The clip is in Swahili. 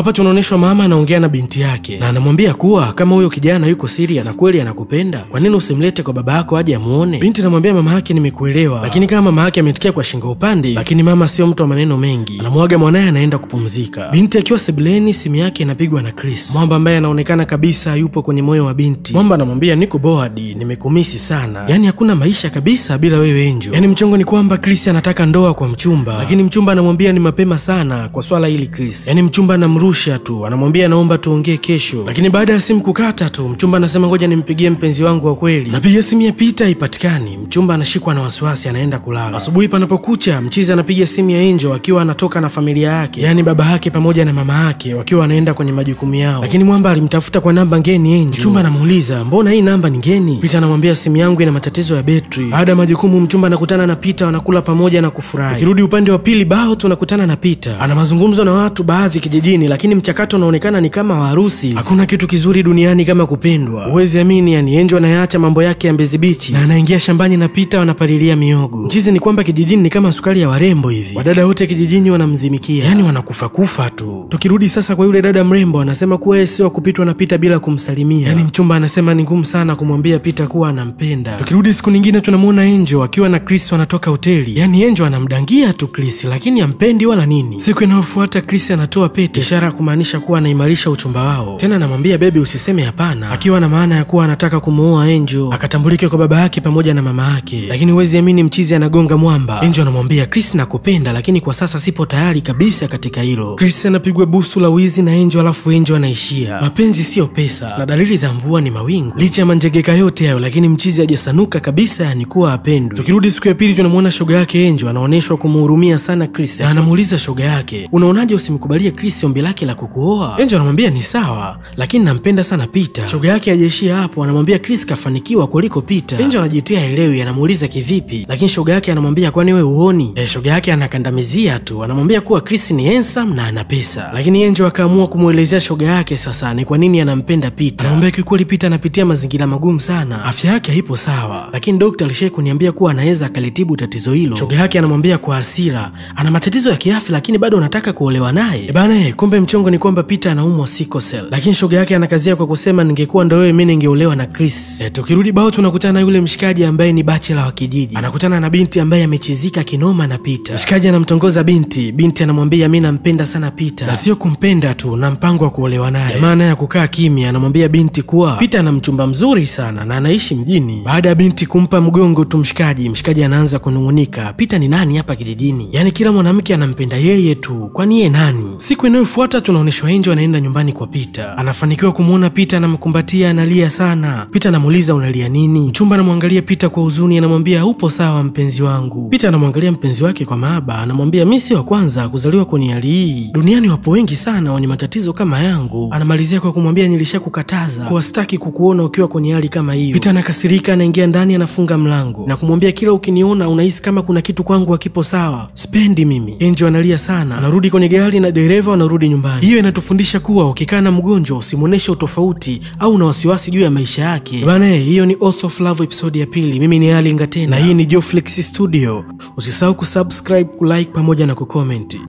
Hapa tunaonyeshwa mama anaongea na binti yake na anamwambia kuwa kama huyo kijana yuko serious na kweli anakupenda, kwa nini usimlete kwa baba yako aje amuone? Binti anamwambia mama yake nimekuelewa, lakini kama mama yake ametikia kwa shingo upande, lakini mama sio mtu wa maneno mengi. Anamwaga mwanae anaenda kupumzika. Binti akiwa sebuleni, simu yake inapigwa na Chris, Mwamba ambaye anaonekana kabisa yupo kwenye moyo wa binti. Mwamba anamwambia niko bored, nimekumisi sana, yani hakuna maisha kabisa bila wewe Angel. Yani mchongo ni kwamba Chris anataka ndoa kwa mchumba, lakini mchumba anamwambia ni mapema sana kwa swala hili Chris. Yani mchumba anamrusha tu, anamwambia naomba tuongee kesho. Lakini baada ya simu kukata tu, mchumba anasema ngoja nimpigie mpenzi wangu wa kweli. Napiga simu ya Peter haipatikani. Mchumba anashikwa na wasiwasi, anaenda kulala. Asubuhi panapokucha, mchizi anapiga simu ya Angel akiwa anatoka na familia yake, yani baba yake pamoja na mama yake, wakiwa wanaenda kwenye majukumu yao. Lakini Mwamba alimtafuta kwa namba ngeni Angel. Mchumba anamuuliza mbona hii namba ni ngeni? Peter anamwambia simu yangu ina matatizo ya betri. Baada ya majukumu, mchumba anakutana na Peter, wanakula pamoja na kufurahi. Ukirudi upande wa pili, Bao tunakutana na Peter ana mazungumzo na watu baadhi kijijini, lakini mchakato unaonekana ni kama wa harusi. Hakuna kitu kizuri duniani kama kupendwa. Uwezi amini, yani Angel anayaacha mambo yake ya Mbezi Beach na anaingia shambani na Peter wanapalilia miogo. Mchizi ni kwamba kijijini ni kama sukari ya warembo hivi. Wadada wote kijijini wanamzimikia, yani wanakufa kufa tu. Tukirudi sasa kwa yule dada mrembo, anasema kuwa yeye sio kupitwa na Peter bila kumsalimia. Yani mchumba anasema ni ngumu sana kumwambia Peter kuwa anampenda. Tukirudi siku nyingine, tunamuona Angel akiwa na Chris wanatoka hoteli. Yani Angel anamdangia tu Chris, lakini ampendi wala nini. Siku inayofuata Chris anatoa pete, ishara kumaanisha kuwa anaimarisha uchumba wao. Tena anamwambia baby usiseme hapana, akiwa na maana ya kuwa anataka kumuoa Angel akatambulike kwa baba yake pamoja na mama yake. Lakini huwezi amini, mchizi anagonga mwamba. Angel anamwambia Chris nakupenda, lakini kwa sasa sipo tayari kabisa katika hilo. Chris anapigwa busu la wizi na Angel, alafu Angel anaishia. Mapenzi sio pesa na dalili za mvua ni mawingu. Licha ya manjegeka yote hayo, lakini mchizi hajasanuka kabisa, yani kuwa apendwe. Tukirudi siku ya pili, tunamuona shoga yake Angel anaoneshwa kumhurumia sana Chris. Na anamuuliza shoga yake, unaonaje usimkubalie Chris ombi lake la kukuoa? Angel anamwambia ni sawa, lakini nampenda sana Peter. Shoga yake hajaishia hapo, anamwambia Chris kafanikiwa kuliko Peter. Angel anajitia elewi, anamuuliza kivipi, lakini shoga yake anamwambia kwani wewe uoni? Shoga yake anakandamizia tu, anamwambia kuwa Chris ni handsome na ana pesa. Lakini Angel akaamua kumuelezea shoga yake sasa ni kwa nini anampenda Peter. Anamwambia kikweli Peter anapitia mazingira magumu sana, afya yake haipo sawa, lakini daktari alishaye kuniambia kuwa anaweza akalitibu tatizo hilo. Shoga yake anamwambia kwa hasira, ana matatizo ya kiafya lakini bado anataka kuolewa naye. Bana kumbe mchongo ni kwamba Peter anaumwa sickle cell. Lakini shoga yake anakazia kwa kusema ningekuwa ndo wewe mimi ningeolewa na Chris. Tukirudi Bao tunakutana na yule mshikaji ambaye ni bachelor wa kijiji. Anakutana na binti ambaye amechizika kinoma na Peter. Mshikaji anamtongoza binti, binti anamwambia mimi nampenda sana Peter, na sio kumpenda tu, na mpango wa kuolewa naye. Maana ya kukaa kimya, anamwambia binti kuwa Peter ana mchumba mzuri sana na anaishi mjini. Baada ya binti kumpa mgongo tu mshikaji anaanza kunungunika, Peter ni nani hapa kijijini? Yani kila mwanamke anampenda yeye tu, kwani yeye nani? Siku inayofuata tunaonyeshwa Angel anaenda nyumbani kwa Peter. Anafanikiwa kumuona Peter anamkumbatia, analia sana. Peter anamuuliza unalia nini? Mchumba anamwangalia Peter kwa huzuni, anamwambia upo sawa mpenzi wangu. Peter anamwangalia mpenzi wake kwa mahaba, anamwambia mimi si wa kwanza kuzaliwa kwenye hali hii, duniani wapo wengi sana wenye matatizo kama yangu. Anamalizia kwa kumwambia nilishakukataza kwa sitaki kukuona ukiwa kwenye hali kama hiyo. Peter anakasirika, anaingia ndani, anafunga mlango na kumwambia kila ukiniona unahisi kama kuna kitu kwangu hakipo sawa, sipendi mimi. Angel analia sana, anarudi kwenye gari na dereva anarudi nyumbani. Hiyo inatufundisha kuwa ukikaa na mgonjwa usimuoneshe utofauti au na wasiwasi juu ya maisha yake. Bana, hiyo ni Oath of Love episode ya pili. Mimi ni Ali Ngatena na hii ni Joflex Studio. Usisahau kusubscribe, kulike pamoja na kucomment.